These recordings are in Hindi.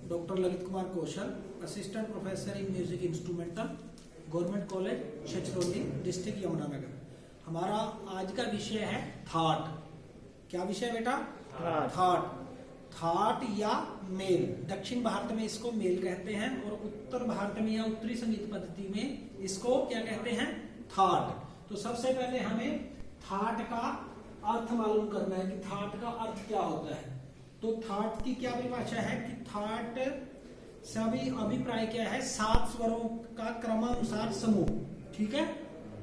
Doctor Lalit Kumar Kaushal, assistant professor in music instrumental, government college Chhachhrauli, district Yamunanagar. हमारा आज का विषय है थाट। क्या विषय बेटा? थाट। थाट या मेल। दक्षिण भारत में इसको मेल कहते हैं और उत्तर भारत में या उत्तरी संगीत पद्धति में इसको क्या कहते हैं? थाट। तो सबसे पहले हमें थाट का अर्थ मालूम करना है कि थाट का अर्थ क्या होता है। तो थाट की क्या परिभाषा है कि थाट सभी अभिप्राय क्या है? 7 स्वरों का क्रमानुसार समूह। ठीक है,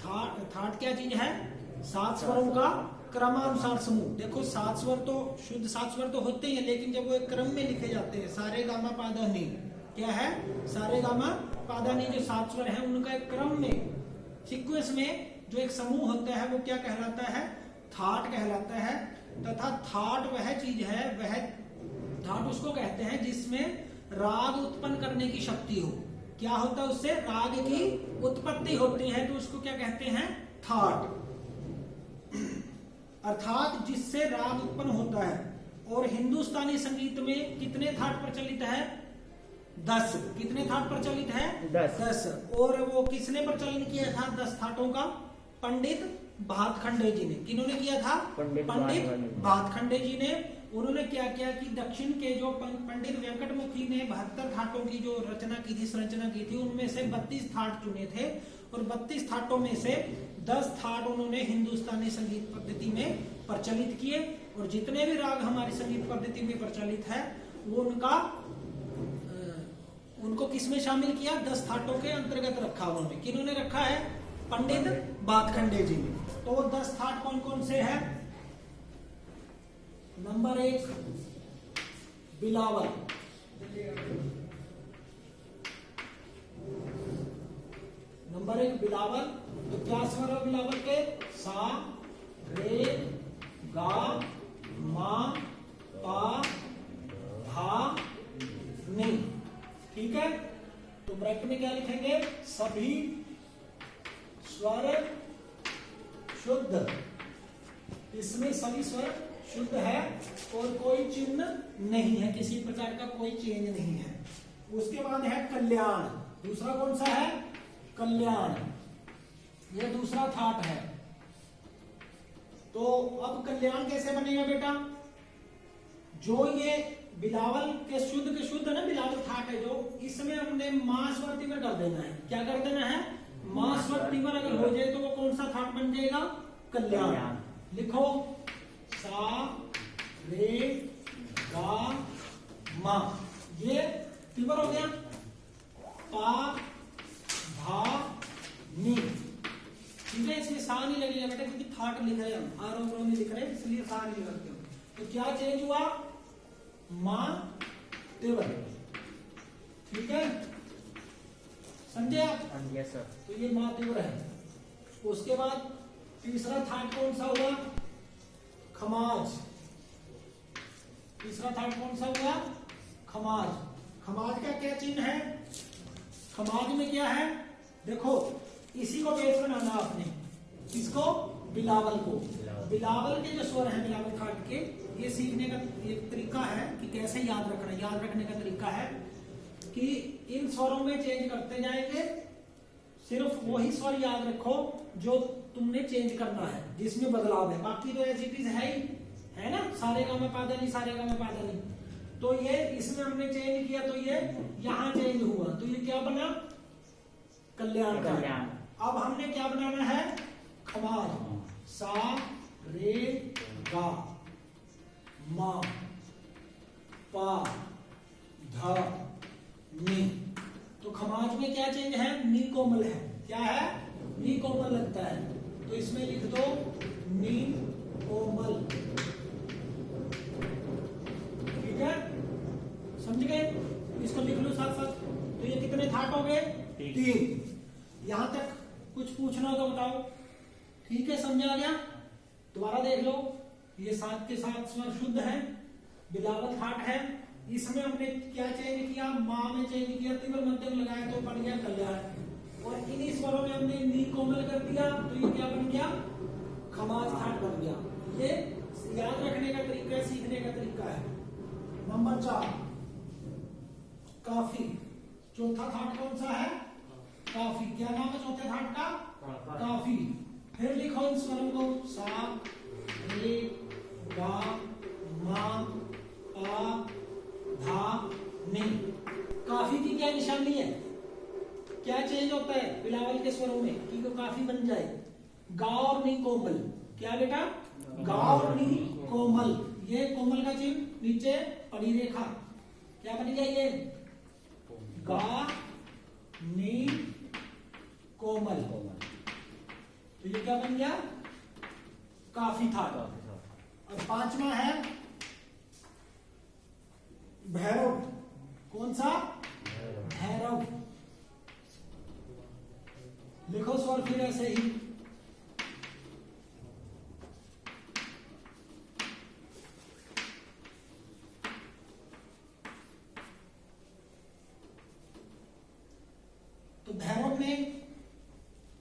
थाट क्या चीज है? 7 स्वरों का क्रमानुसार समूह। देखो 7 स्वर तो शुद्ध 7 स्वर तो होते ही हैं, लेकिन जब वो एक क्रम में लिखे जाते हैं, सारे गामा पाधा नी, क्या है? सारे गामा पाधा नी, जो 7 स्वर है उनका एक क्रम में सीक्वेंस में जो एक समूह होता है वो क्या कहलाता है? थाट कहलाता है। तथा थाट वह चीज है, वह थाट उसको कहते हैं जिसमें राग उत्पन्न करने की शक्ति हो। क्या होता है उससे? राग की उत्पत्ति होती है, तो उसको क्या कहते हैं? थाट। अर्थात जिससे राग उत्पन्न होता है। और हिंदुस्तानी संगीत में कितने थाट प्रचलित है? 10। कितने थाट प्रचलित है? 10। और वो किसने प्रचलन किया था 10 थाटों का? पंडित भातखंडे जी ने। किन्होंने किया था? पंडित भातखंडे जी ने। उन्होंने क्या किया कि दक्षिण के जो पंडित वेंकटमुखी ने 72 थाटों की जो रचना की थी, संरचना की थी, उनमें से 32 थाट चुने थे और 32 थाटों में से 10 थाट उन्होंने हिंदुस्तानी संगीत पद्धति में प्रचलित किए। और जितने भी राग हमारी संगीत पद्धति में प्रचलित है वो उनको किसमें शामिल किया? 10 थाटों के अंतर्गत रखा उन्होंने। किन्होंने रखा है? पंडित भातखंडे जी ने। तो वो 10 थाट कौन कौन से हैं? नंबर 1 बिलावल। नंबर 1 बिलावल। तो क्या स्वर है बिलावल के? सा, रे, गा, मा, पा, धा, नी। ठीक है, तो ब्रैकेट में क्या लिखेंगे? सभी स्वर शुद्ध। इसमें सभी स्वर शुद्ध है और कोई चिन्ह नहीं है, किसी प्रकार का कोई चेंज नहीं है। उसके बाद है कल्याण। दूसरा कौन सा है? कल्याण। ये दूसरा थाट है। तो अब कल्याण कैसे बनेगा बेटा? जो ये बिलावल के शुद्ध ना बिलावल थाट है, जो इसमें हमने मां स्वर तीव्र कर देना है। क्या कर देना है? मां स्वर तीव्र अगर हो जाए तो वो कौन सा थाट बन जाएगा? कल्याण। लिखो सा, रे, गा, मा। ये तीव्र हो गया। पा, धा, नी। ठीक है, इसमें सा नहीं लगेगा बेटा क्योंकि थाट लिख रहे हैं हम, आर और नहीं लिख रहे हैं, इसलिए सा नहीं लिखते हो। तो क्या चेंज हुआ? मां तीव्र। ठीक है, समझे आप? Yes sir. तो ये मां तीव्र है। उसके बाद तीसरा थाट कौन सा हुआ? खमाज। तीसरा थाट कौन सा हुआ? खमाज। खमाज का क्या चिन्ह है? खमाज में क्या है? देखो इसी को बेस बनाना आपने। किसको? बिलावल को। बिलावल के जो स्वर है बिलावल थाट के, ये सीखने का एक तरीका है कि कैसे याद रखना। याद रखने का तरीका है कि इन स्वरों में चेंज करते जाएंगे। सिर्फ वही स्वर याद रखो जो तुमने चेंज करना है, जिसमें बदलाव है। बाकी तो एज इट इज है ही, है ना? सारे गामा पाधा नी, सारे गामा पाधा नी। तो ये इसमें हमने चेंज किया तो ये यहां चेंज हुआ, तो ये क्या बना? कल्याण का। अब हमने क्या बनाना है? खमाज। सा, रे, गा, मा, पा, धा, नी। तो खमाज में क्या चेंज है? नी कोमल है। क्या है? नी कोमल लगता है, तो इसमें लिख दो नी कोमल। ठीक है, समझ गए? इसको लिख लो साथ साथ। तो ये कितने थाट हो गए? 3। यहां तक कुछ पूछना होगा बताओ। ठीक है, समझा गया? दोबारा देख लो। ये 7 के 7 स्वर शुद्ध है, बिलावल थाट है। इसमें हमने क्या चेंज किया? मां में चेंज किया, तीव्र मध्यम लगाया तो बन गया कल्याण। और इन्हीं स्वरों में हमने नी कोमल कर दिया तो ये क्या बन गया? खमाज थाट बन गया। ये याद रखने का तरीका है, सीखने का तरीका है। नंबर 4 काफी। चौथा थाट कौन सा है? काफी। क्या नाम है चौथे थाट का? काफी। फिर लिखो इन स्वरों को, सा, रे, गा, मा, पा, धा, नी। काफी की क्या निशानी है? क्या चेंज होता है बिलावल के स्वरों में कि वो काफी बन जाए? गा और नी कोमल। क्या बेटा? गा और नी कोमल। ये कोमल का चिन्ह, नीचे पड़ी रेखा, क्या बन गया ये? गा नी कोमल। तो ये क्या बन गया? काफी था। और पांचवा है भैरव। कौन सा? भैरव। लिखो स्वर फिर ऐसे ही, तो भैरव में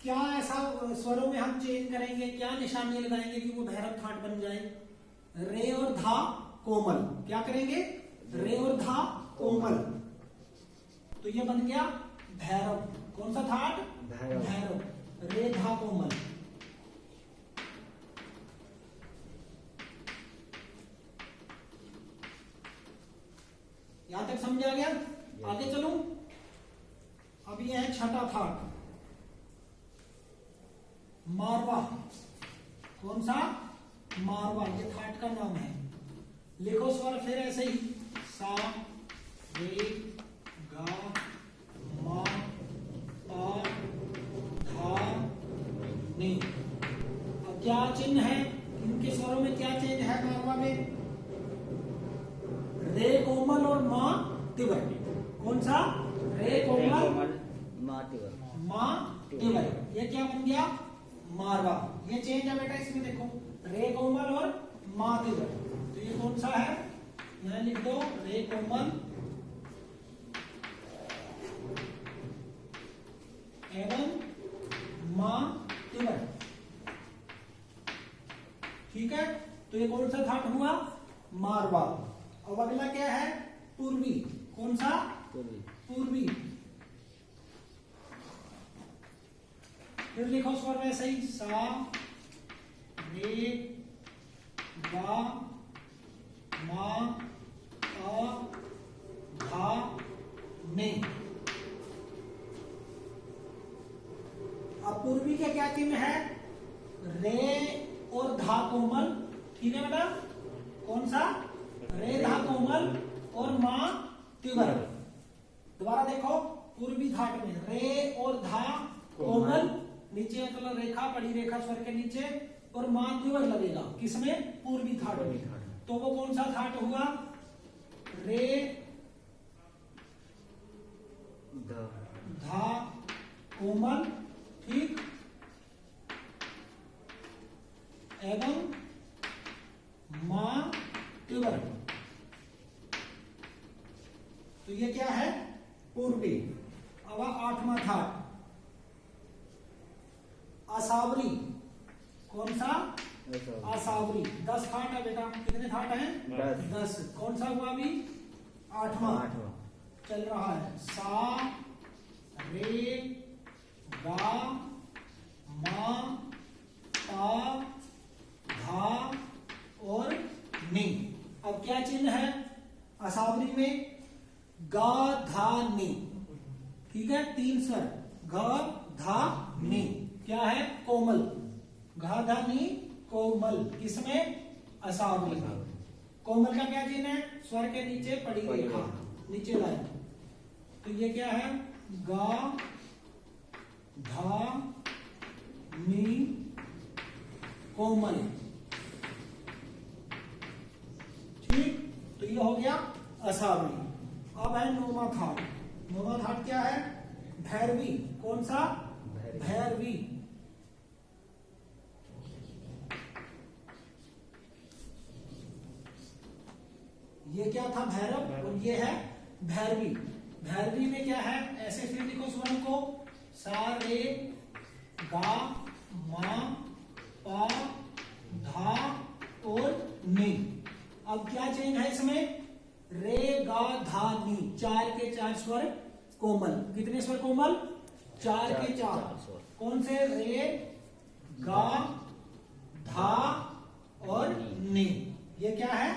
क्या ऐसा स्वरों में हम चेंज करेंगे, क्या निशानी लगाएंगे कि वो भैरव थाट बन जाए? रे और धा कोमल। क्या करेंगे? रे और धा कोमल। तो ये बन गया भैरव। कौन सा थाट? भैरव। रे धा कोमल। यहां तक समझ आ गया? आगे चलूं। अब ये है छठा थाट, मारवा। कौन सा? मारवा। ये थाट का नाम है। लिखो स्वर फिर ऐसे ही, सा, रे, गा, मा, पा, धा, नी। अब क्या चिन्ह है इनके स्वरों में? क्या चेंज है मारवा में? रे कोमल और मा तिवर। कौन सा? रे कोमल, मा तिवर। ये क्या बन गया? मारवा। ये चेंज है बेटा इसमें, देखो, रे कोमल और मा तिवर। तो ये कौन सा है? यहां लिख दो, रे कोमल एवं मा तिवर। ठीक है, तो ये कौन सा थाट हुआ? मारवा। अब अगला क्या है? पूर्वी। कौन सा? पूर्वी। फिर लिखो स्वर वैसे ही, सा, रे, गा, मा, पा, धा, नी। अब पूर्वी के क्या चिन्ह है? रे और धा कोमल। ठीक है बेटा? कौन सा? रे धा कोमल और मा तिवर। दोबारा देखो, पूर्वी थाट में रे और धा कोमल, नीचे मतलब रेखा, पड़ी रेखा स्वर के नीचे, और मा तिवर लगेगा। किसमें? पूर्वी थाट में। तो वो कौन सा थाट हुआ? रे धा कोमल, ठीक, एवं मा तिवर। तो ये क्या है? पूर्वी। अब आठवां थाट, असावरी। कौन सा? असावरी। 10 थाट है बेटा। कितने थाट हैं? 10। कौन सा हुआ अभी? आठवां चल रहा है। सा, रे, गा, मा, पा, धा और नी। अब क्या चिन्ह है असावरी में? गा, धा, नी। ठीक है, 3 स्वर, गा, धा, नी। क्या है? कोमल। गा, धा, नी कोमल। किसमें? असावरी में। कोमल का क्या चिन्ह है? स्वर के नीचे पड़ी रेखा, नीचे लाइन। तो ये क्या है? गा, धा, नी कोमल। ठीक, तो ये हो गया असावरी। अब है नौवां थाट। नौवां थाट क्या है? भैरवी। कौन सा? भैरवी। ये क्या था? भैरव। और ये है भैरवी। भैरवी में क्या है? ऐसे फिर लिखो स्वरों को, सा, रे, गा, मा, पा, धा और नी। अब क्या चेंज है इसमें? रे गा धा नी, 4 के 4 स्वर कोमल। कितने स्वर कोमल? 4 के 4। कौन से? रे, गा, धा और नी। ये क्या है?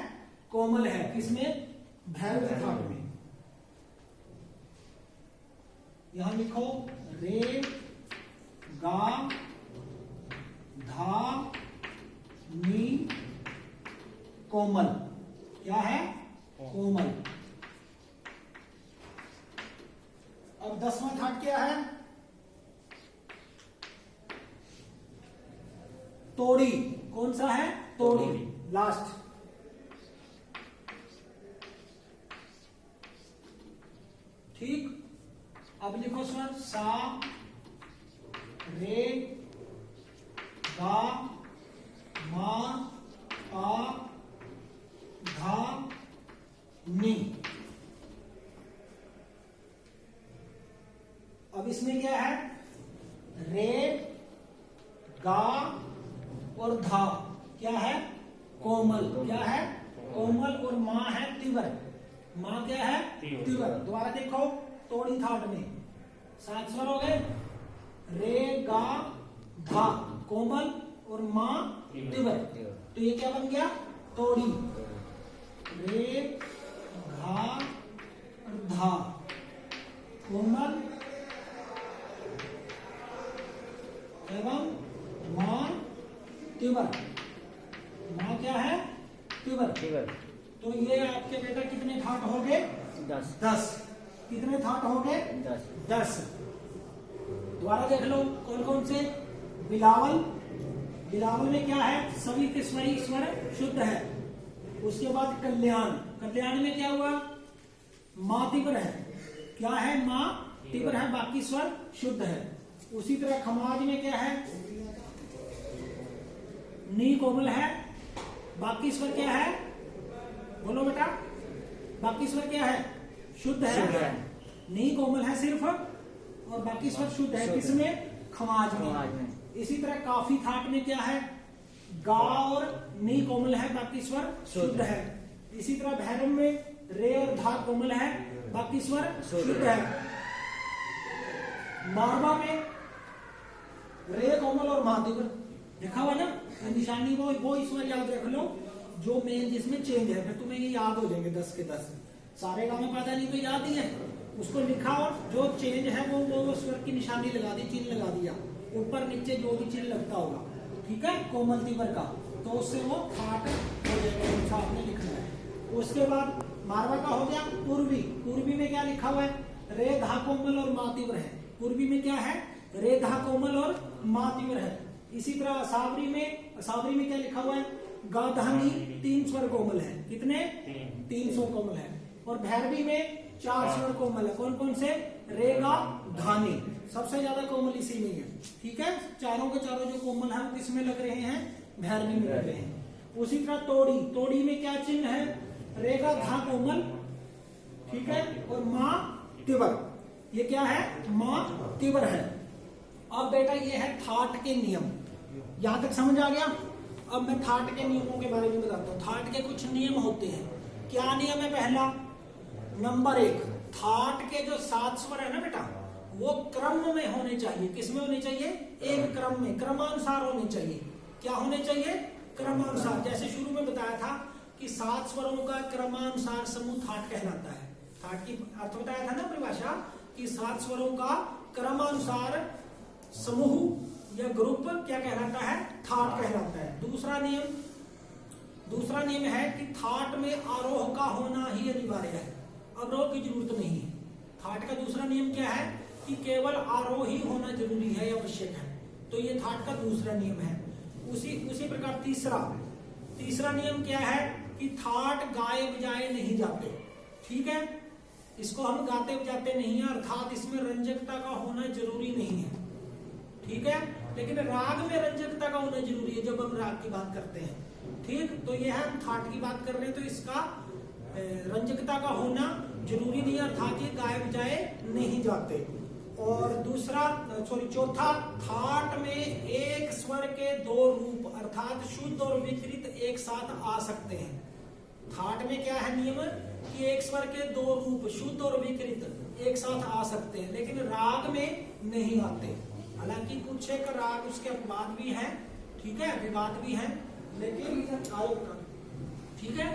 कोमल है। किसमें? भैरव थाट में। यहां लिखो रे, गा, धा, नी, कोमल। क्या है? कोमल। अब 10वां थाट क्या है? तोड़ी। कौन सा है? तोड़ी। लास्ट। ठीक। अब लिखो स्वर सा, रे, गा, मा, पा, धा, नी। अब इसमें क्या है? रे, गा और धा क्या है? कोमल। क्या है? कोमल। और मां है तीव्र। मां क्या है? तीव्र। दोबारा देखो, तोड़ी थाट में 7 स्वर हो गए। रे, गा, धा कोमल और मां तीव्र। तो ये क्या बन गया? तोड़ी। रे, घा और धा कोमल एवं मां तीव्र। मां क्या है? तीव्र। तो ये आपके बेटा कितने थाट हो गए? 10। कितने थाट हो गए? 10। दोबारा देख लो कौन कौन से। बिलावल। बिलावल में क्या है? सभी के स्वर शुद्ध है। उसके बाद कल्याण। कल्याण में क्या हुआ? मां तीव्र है। क्या है? मां तीव्र है, बाकी स्वर शुद्ध है। उसी तरह खमाज में क्या है? नी कोमल है, बाकी स्वर क्या है? बोलो बेटा। बाकी स्वर क्या है? शुद्ध है। नी कोमल है सिर्फ और बाकी स्वर शुद्ध है। किसमें? खमाज में। इसी तरह काफी थाट में क्या है? गा और नी कोमल है, बाकी स्वर शुद्ध है। इसी तरह भैरव में रे और धा कोमल है, बाकी स्वर शुद्ध है। मारवा में रे कोमल और मा तीव्र लिखा हुआ ना, निशानी वो इसमें याद रख लो जो मेन जिसमें चेंज है। फिर तुम्हें ये याद हो जाएंगे 10 के 10। सारे गाँव में पता नहीं तो याद ही है। उसको लिखा और जो चेंज है वो स्वर की निशानी लगा दी, चिन्ह लगा दिया। ऊपर नीचे जो भी चिन्ह लगता होगा, ठीक है, कोमल तीव्र का, तो उससे वो थाट हो जाएगा। आपने लिखना है। उसके बाद मारवा का हो गया पूर्वी। पूर्वी में क्या लिखा हुआ है? रे धा कोमल और मा तीव्र है। पूर्वी में क्या है? रे धा कोमल और मा तीव्र है। इसी तरह असावरी में क्या लिखा हुआ है? गा धा नी 3 स्वर कोमल है। कितने? 3 स्वर कोमल है। और भैरवी में 4 स्वर कोमल है। कौन कौन से? रे, गा, धानी। सबसे ज्यादा कोमल इसी में है। ठीक है, चारों के चारों जो कोमल है वो किसमें लग रहे हैं? भैरवी में लग रहे हैं। उसी तरह तोड़ी। तोड़ी में क्या चिन्ह है? रे, गा, धा कोमल, ठीक है, और मां तीव्र। ये क्या है? मां तीव्र है। अब बेटा ये है थाट के नियम। यहां तक समझ आ गया? अब मैं थाट के नियमों के बारे में बताता हूँ। थाट के कुछ नियम होते हैं। क्या नियम है? पहला नंबर 1, थाट के जो 7 स्वर है ना बेटा, वो क्रम में होने चाहिए। किसमें होने चाहिए? एक क्रम में, क्रमानुसार होने चाहिए। क्या होने चाहिए? क्रमानुसार। जैसे शुरू में बताया था कि 7 स्वरों का क्रमानुसार समूह थाट कहलाता है। थाट की अर्थ बताया था ना, परिभाषा, कि 7 स्वरों का क्रमानुसार समूह या ग्रुप क्या कहलाता है? थाट कहलाता है। दूसरा नियम है कि थाट में आरोह का होना ही अनिवार्य है, अवरोह की जरूरत नहीं है। थाट का दूसरा नियम क्या है? कि केवल आरोह ही होना जरूरी है या आवश्यक है। तो ये थाट का दूसरा नियम है। उसी प्रकार तीसरा नियम क्या है? कि थाट गाए बजाए नहीं जाते। ठीक है, इसको हम गाते बजाते नहीं है, अर्थात इसमें रंजकता का होना जरूरी नहीं है। ठीक है, लेकिन राग में रंजकता का होना जरूरी है जब हम राग की बात करते हैं। ठीक, तो ये है हम थाट की बात कर रहे हैं, तो इसका रंजकता का होना जरूरी नहीं है, अर्थात ये गाए बजाए नहीं जाते। और चौथा, थाट में एक स्वर के 2 रूप अर्थात शुद्ध और विकृत एक साथ आ सकते हैं। थाट में क्या है नियम? कि एक स्वर के दो रूप शुद्ध और विकृत एक साथ आ सकते हैं, लेकिन राग में नहीं आते। हालांकि कुछ एक राग उसके अपवाद भी हैं, ठीक है, विवाद भी हैं, लेकिन ठीक है।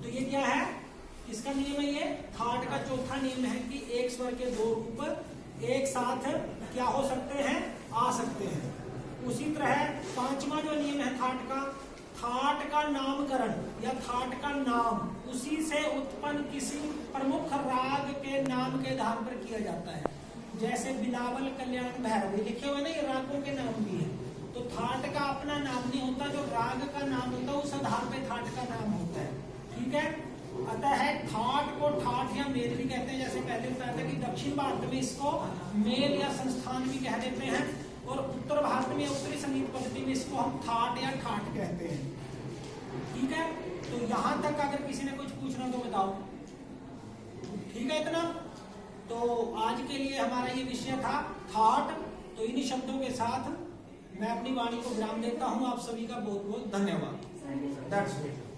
तो ये क्या है, किसका नियम है? ये थाट का चौथा नियम है कि एक स्वर के दो रूप एक साथ क्या हो सकते हैं, आ सकते हैं। उसी तरह पांचवा जो नियम है थाट का नामकरण या थाट का नाम उसी से उत्पन्न किसी प्रमुख राग के नाम के आधार पर किया जाता है। जैसे बिलावल, कल्याण, भैरवी लिखे हुए ना, ये रागों के नाम भी है। तो थाट का अपना नाम नहीं होता, जो राग का नाम होता है उस आधार पे थाट का नाम होता है, ठीक है। अतः थाट को ठाठ या मेल भी कहते हैं। जैसे पहले बताया था कि दक्षिण भारत में इसको मेल या संस्थान भी कह देते हैं, और उत्तर भारत में उत्तरी संगीत पद्धति में इसको हम थाट या ठाठ कहते हैं, ठीक है। तो यहां तक अगर किसी ने कुछ पूछना तो बताओ, ठीक है इतना। तो आज के लिए हमारा ये विषय था थाट। तो इन्हीं शब्दों के साथ मैं अपनी वाणी को विराम देता हूं। आप सभी का बहुत बहुत धन्यवाद। That's it.